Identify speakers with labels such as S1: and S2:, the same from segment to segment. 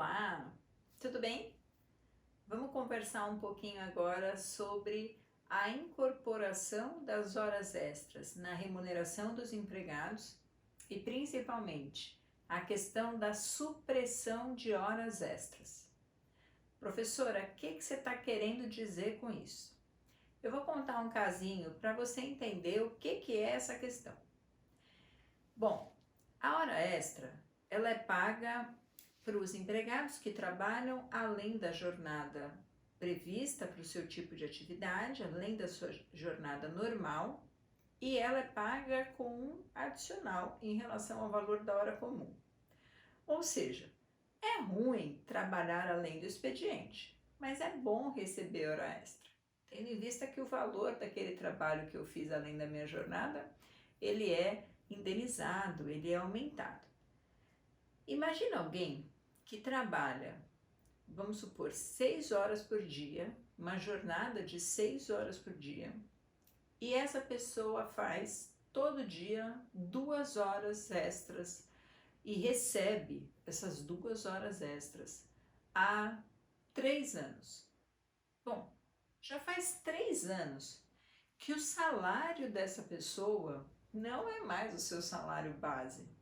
S1: Olá, tudo bem? Vamos conversar um pouquinho agora sobre a incorporação das horas extras na remuneração dos empregados e principalmente a questão da supressão de horas extras. Professora, o que você está querendo dizer com isso? Eu vou contar um casinho para você entender o que é essa questão. Bom, a hora extra ela é paga para os empregados que trabalham além da jornada prevista para o seu tipo de atividade, além da sua jornada normal, e ela é paga com um adicional em relação ao valor da hora comum. Ou seja, é ruim trabalhar além do expediente, mas é bom receber hora extra, tendo em vista que o valor daquele trabalho que eu fiz além da minha jornada, ele é indenizado, ele é aumentado. Imagina alguém que trabalha, vamos supor, 6 horas por dia, uma jornada de 6 horas por dia, e essa pessoa faz todo dia 2 horas extras e recebe essas 2 horas extras há 3 anos. Bom, já faz 3 anos que o salário dessa pessoa não é mais o seu salário base.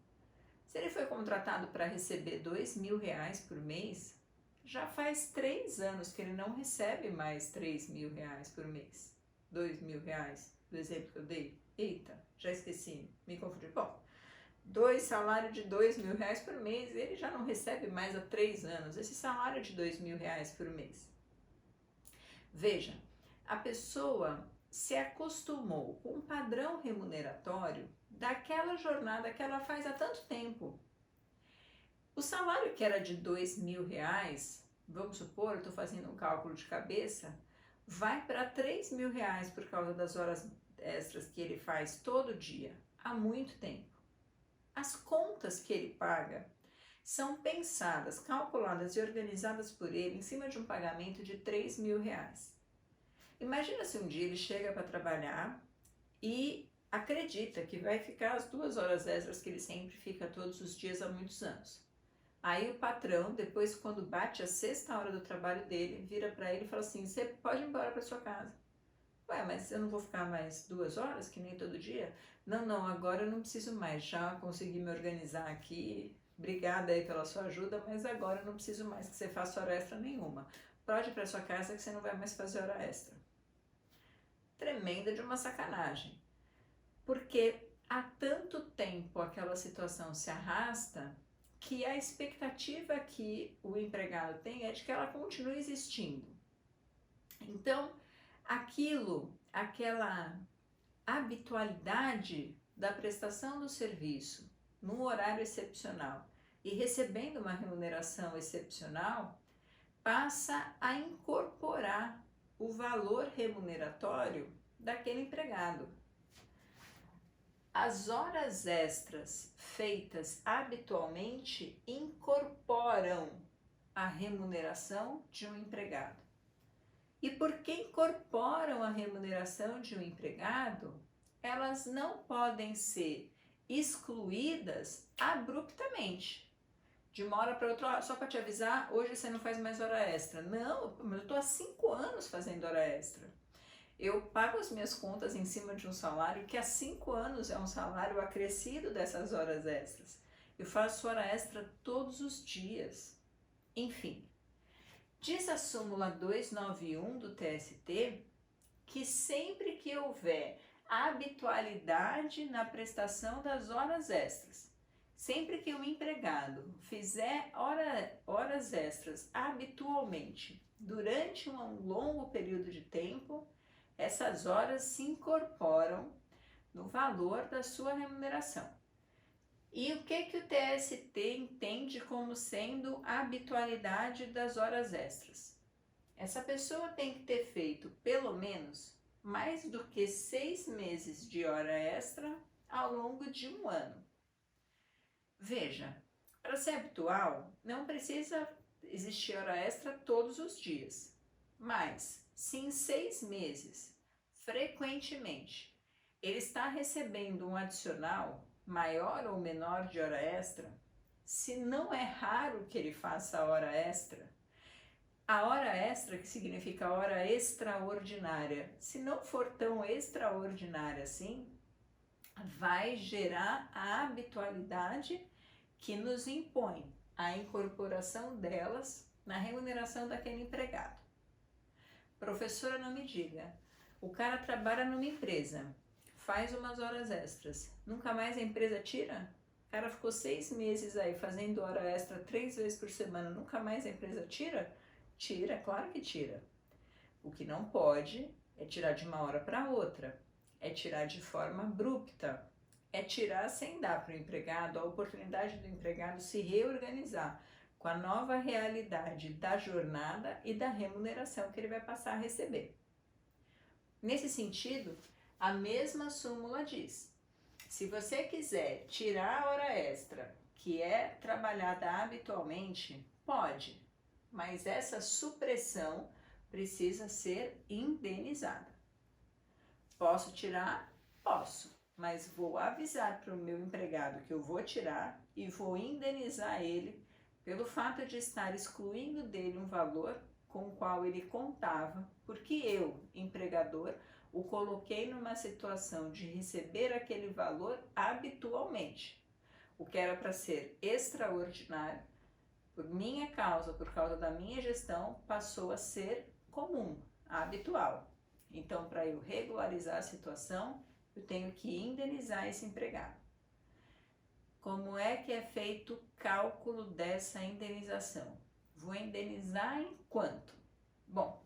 S1: Se ele foi contratado para receber R$ 2.000 por mês, já faz 3 anos que ele não recebe mais R$ 3.000 por mês. R$ 2.000, do exemplo que eu dei. Eita, já esqueci, me confundi. Bom, salário de R$ 2.000 por mês, ele já não recebe mais há 3 anos esse salário de R$ 2.000 por mês. Veja, a pessoa se acostumou com um padrão remuneratório daquela jornada que ela faz há tanto tempo. O salário que era de R$ 2.000, vamos supor, eu estou fazendo um cálculo de cabeça, vai para R$ 3.000 por causa das horas extras que ele faz todo dia, há muito tempo. As contas que ele paga são pensadas, calculadas e organizadas por ele em cima de um pagamento de R$ 3.000. Imagina se um dia ele chega para trabalhar e acredita que vai ficar as 2 horas extras que ele sempre fica todos os dias há muitos anos. Aí o patrão, depois quando bate a 6ª hora do trabalho dele, vira para ele e fala assim, você pode ir embora para sua casa. Ué, mas eu não vou ficar mais 2 horas, que nem todo dia? Não, agora eu não preciso mais, já consegui me organizar aqui, obrigada aí pela sua ajuda, mas agora eu não preciso mais que você faça hora extra nenhuma. Pode ir para sua casa que você não vai mais fazer hora extra. Tremenda de uma sacanagem, porque há tanto tempo aquela situação se arrasta que a expectativa que o empregado tem é de que ela continue existindo. Então, aquela habitualidade da prestação do serviço num horário excepcional e recebendo uma remuneração excepcional, passa a incorporar o valor remuneratório daquele empregado. As horas extras feitas habitualmente incorporam a remuneração de um empregado. E porque incorporam a remuneração de um empregado, elas não podem ser excluídas abruptamente. De uma hora para outra, só para te avisar, hoje você não faz mais hora extra. Não, eu estou há 5 anos fazendo hora extra. Eu pago as minhas contas em cima de um salário que há 5 anos é um salário acrescido dessas horas extras. Eu faço hora extra todos os dias. Enfim, diz a súmula 291 do TST que sempre que houver habitualidade na prestação das horas extras, sempre que o empregado fizer horas extras habitualmente durante um longo período de tempo, essas horas se incorporam no valor da sua remuneração. E o que o TST entende como sendo a habitualidade das horas extras? Essa pessoa tem que ter feito pelo menos mais do que 6 meses de hora extra ao longo de um ano. Veja, para ser habitual, não precisa existir hora extra todos os dias, mas se em 6 meses, frequentemente, ele está recebendo um adicional maior ou menor de hora extra, se não é raro que ele faça a hora extra, a hora extra, que significa a hora extraordinária, se não for tão extraordinária assim, vai gerar a habitualidade que nos impõe a incorporação delas na remuneração daquele empregado. Professora, não me diga, o cara trabalha numa empresa, faz umas horas extras, nunca mais a empresa tira? O cara ficou 6 meses aí fazendo hora extra 3 vezes por semana, nunca mais a empresa tira? Tira, claro que tira. O que não pode é tirar de uma hora para outra, é tirar de forma abrupta, é tirar sem dar para o empregado a oportunidade do empregado se reorganizar com a nova realidade da jornada e da remuneração que ele vai passar a receber. Nesse sentido, a mesma súmula diz: se você quiser tirar a hora extra, que é trabalhada habitualmente, pode, mas essa supressão precisa ser indenizada. Posso tirar? Posso, mas vou avisar para o meu empregado que eu vou tirar e vou indenizar ele pelo fato de estar excluindo dele um valor com o qual ele contava, porque eu, empregador, o coloquei numa situação de receber aquele valor habitualmente. O que era para ser extraordinário, por minha causa, por causa da minha gestão, passou a ser comum, habitual. Então, para eu regularizar a situação, eu tenho que indenizar esse empregado. Como é que é feito o cálculo dessa indenização? Vou indenizar em quanto? Bom,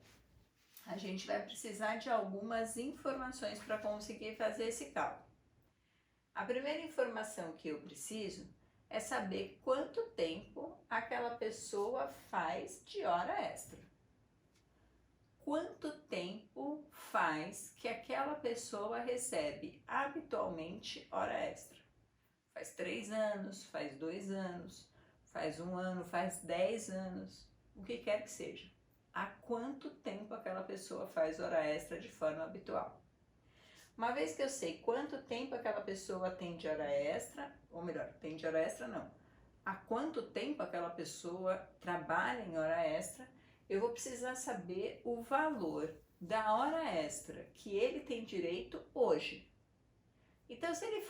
S1: a gente vai precisar de algumas informações para conseguir fazer esse cálculo. A primeira informação que eu preciso é saber quanto tempo aquela pessoa faz de hora extra. Quanto tempo faz que aquela pessoa recebe habitualmente hora extra? Faz 3 anos, faz 2 anos, faz 1 ano, faz 10 anos, o que quer que seja. Há quanto tempo aquela pessoa faz hora extra de forma habitual? Uma vez que eu sei quanto tempo aquela pessoa tem de hora extra, ou melhor, tem de hora extra não, há quanto tempo aquela pessoa trabalha em hora extra, eu vou precisar saber o valor da hora extra que ele tem direito hoje. Então, se ele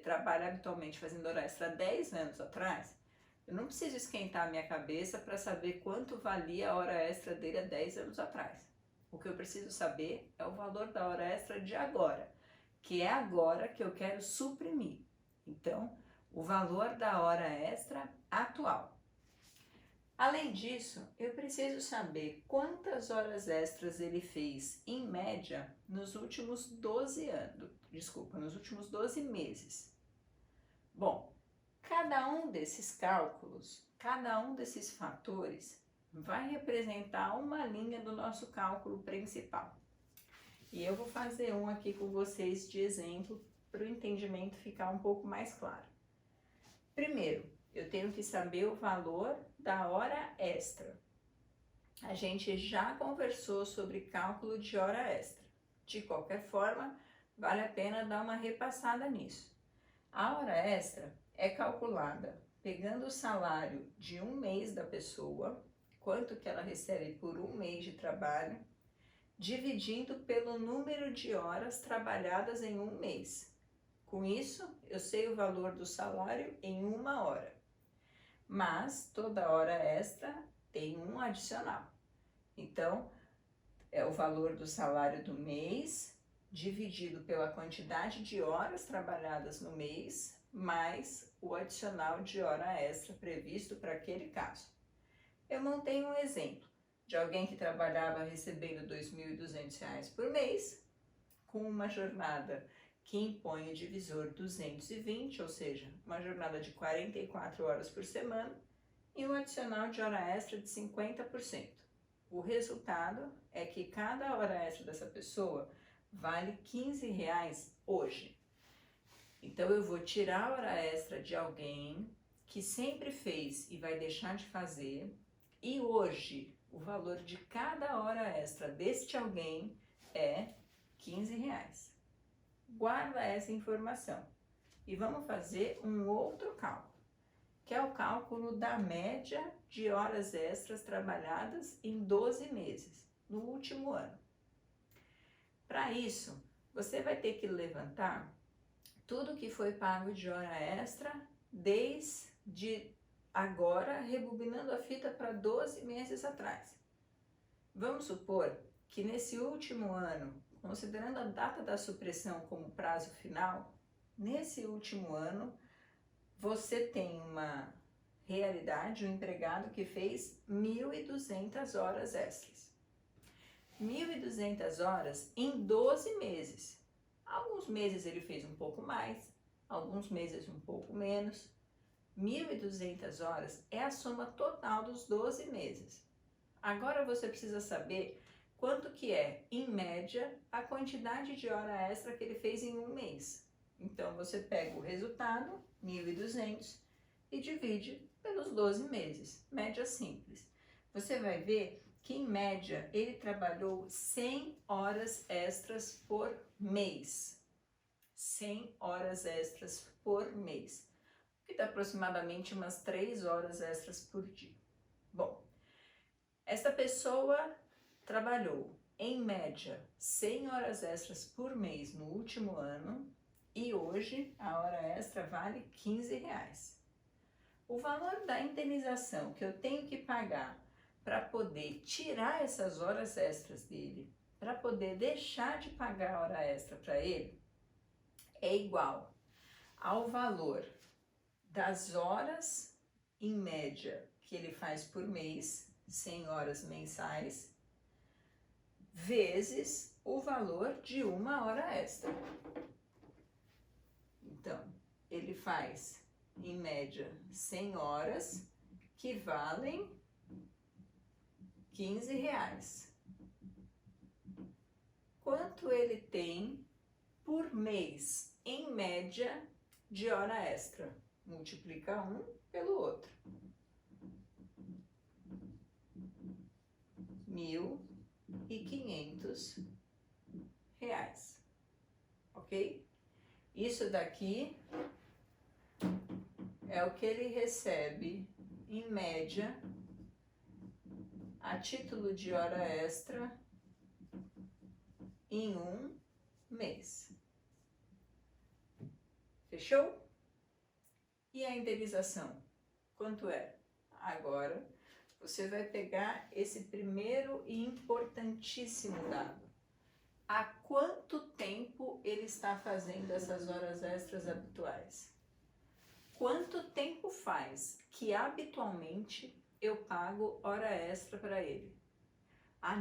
S1: trabalha habitualmente fazendo hora extra há 10 anos atrás, eu não preciso esquentar a minha cabeça para saber quanto valia a hora extra dele há 10 anos atrás. O que eu preciso saber é o valor da hora extra de agora, que é agora que eu quero suprimir. Então, o valor da hora extra atual. Além disso, eu preciso saber quantas horas extras ele fez, em média, nos últimos 12 meses. Bom, cada um desses cálculos, cada um desses fatores, vai representar uma linha do nosso cálculo principal. E eu vou fazer um aqui com vocês de exemplo para o entendimento ficar um pouco mais claro. Primeiro, eu tenho que saber o valor da hora extra. A gente já conversou sobre cálculo de hora extra. De qualquer forma, vale a pena dar uma repassada nisso. A hora extra é calculada pegando o salário de um mês da pessoa, quanto que ela recebe por um mês de trabalho, dividindo pelo número de horas trabalhadas em um mês. Com isso, eu sei o valor do salário em 1 hora. Mas toda hora extra tem um adicional. Então, é o valor do salário do mês dividido pela quantidade de horas trabalhadas no mês, mais o adicional de hora extra previsto para aquele caso. Eu montei um exemplo de alguém que trabalhava recebendo R$ 2.200 por mês, com uma jornada que impõe o divisor 220, ou seja, uma jornada de 44 horas por semana, e um adicional de hora extra de 50%. O resultado é que cada hora extra dessa pessoa vale R$ 15 hoje. Então, eu vou tirar a hora extra de alguém que sempre fez e vai deixar de fazer, e hoje o valor de cada hora extra deste alguém é R$ 15. Guarda essa informação e vamos fazer um outro cálculo. que é o cálculo da média de horas extras trabalhadas em 12 meses, no último ano. Para isso, você vai ter que levantar tudo que foi pago de hora extra desde agora, rebobinando a fita para 12 meses atrás. Vamos supor que nesse último ano, considerando a data da supressão como prazo final, nesse último ano você tem uma realidade, um empregado que fez 1.200 horas extras. 1.200 horas em 12 meses. Alguns meses ele fez um pouco mais, alguns meses um pouco menos. 1.200 horas é a soma total dos 12 meses. Agora você precisa saber quanto que é, em média, a quantidade de hora extra que ele fez em um mês. Então você pega o resultado, 1.200, e divide pelos 12 meses, média simples. Você vai ver que em média ele trabalhou 100 horas extras por mês. 100 horas extras por mês, que dá aproximadamente umas 3 horas extras por dia. Bom, esta pessoa trabalhou em média 100 horas extras por mês no último ano e hoje a hora extra vale R$15. O valor da indenização que eu tenho que pagar para poder tirar essas horas extras dele, para poder deixar de pagar a hora extra para ele, é igual ao valor das horas em média que ele faz por mês, 100 horas mensais, vezes o valor de uma hora extra. Então, ele faz em média 100 horas que valem R$15. Quanto ele tem por mês, em média, de hora extra? Multiplica um pelo outro. R$1.500. Ok? Isso daqui é o que ele recebe, em média, a título de hora extra, em um mês. Fechou? E a indenização? Quanto é? Agora, você vai pegar esse primeiro e importantíssimo dado. Há quanto tempo ele está fazendo essas horas extras habituais? Quanto tempo faz que habitualmente eu pago hora extra para ele?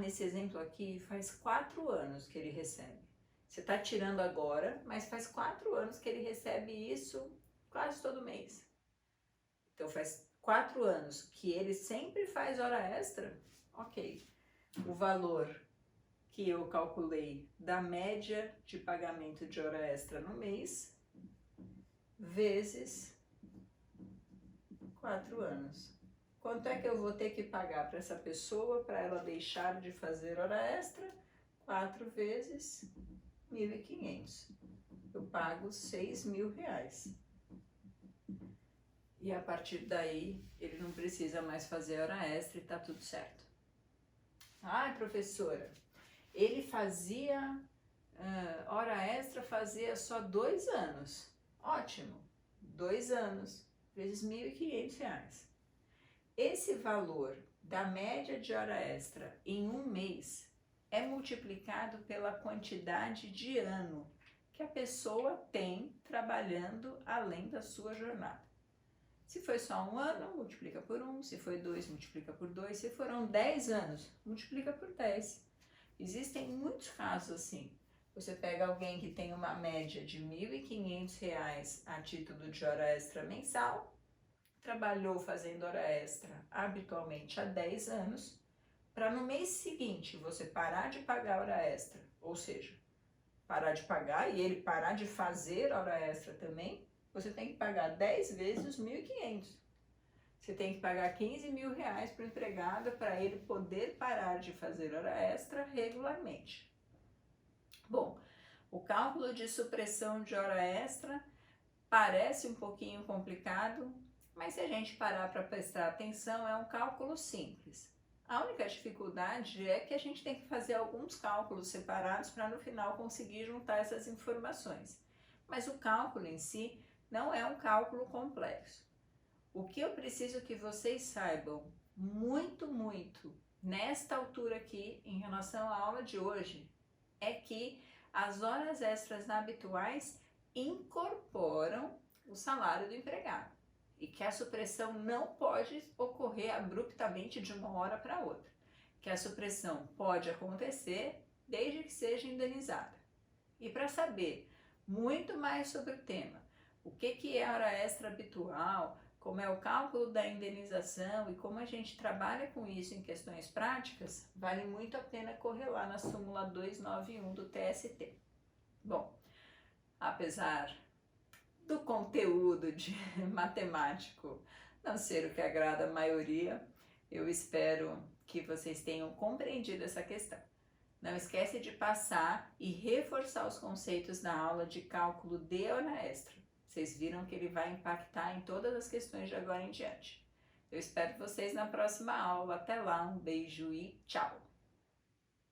S1: Nesse exemplo aqui faz 4 anos que ele recebe. Você está tirando agora, mas faz 4 anos que ele recebe isso quase todo mês. Então faz 4 anos que ele sempre faz hora extra, ok. O valor que eu calculei da média de pagamento de hora extra no mês, vezes 4 anos. Quanto é que eu vou ter que pagar para essa pessoa para ela deixar de fazer hora extra? 4 vezes R$1.500. Eu pago R$6.000. E a partir daí, ele não precisa mais fazer hora extra e tá tudo certo. Professora, ele fazia hora extra, fazia só 2 anos. Ótimo, 2 anos vezes R$1.500. Esse valor da média de hora extra em um mês é multiplicado pela quantidade de ano que a pessoa tem trabalhando além da sua jornada. Se foi só um ano, multiplica por 1, se foi 2, multiplica por 2, se foram 10 anos, multiplica por 10. Existem muitos casos assim. Você pega alguém que tem uma média de R$1.500 a título de hora extra mensal, trabalhou fazendo hora extra habitualmente há 10 anos, para no mês seguinte você parar de pagar hora extra, ou seja, parar de pagar e ele parar de fazer hora extra também, você tem que pagar 10 vezes os 1.500. Você tem que pagar R$15.000 para o empregado para ele poder parar de fazer hora extra regularmente. Bom, o cálculo de supressão de hora extra parece um pouquinho complicado, Mas se a gente parar para prestar atenção, é um cálculo simples. A única dificuldade é que a gente tem que fazer alguns cálculos separados para no final conseguir juntar essas informações. Mas o cálculo em si não é um cálculo complexo. O que eu preciso que vocês saibam muito nesta altura aqui, em relação à aula de hoje, é que as horas extras habituais incorporam o salário do empregado e que a supressão não pode ocorrer abruptamente de uma hora para outra, que a supressão pode acontecer desde que seja indenizada. E para saber muito mais sobre o tema, o que é hora extra habitual, como é o cálculo da indenização e como a gente trabalha com isso em questões práticas, vale muito a pena correr lá na súmula 291 do TST. Bom, apesar do conteúdo de matemático não ser o que agrada a maioria, eu espero que vocês tenham compreendido essa questão. Não esquece de passar e reforçar os conceitos da aula de cálculo de hora extra. Vocês viram que ele vai impactar em todas as questões de agora em diante. Eu espero vocês na próxima aula. Até lá, um beijo e tchau!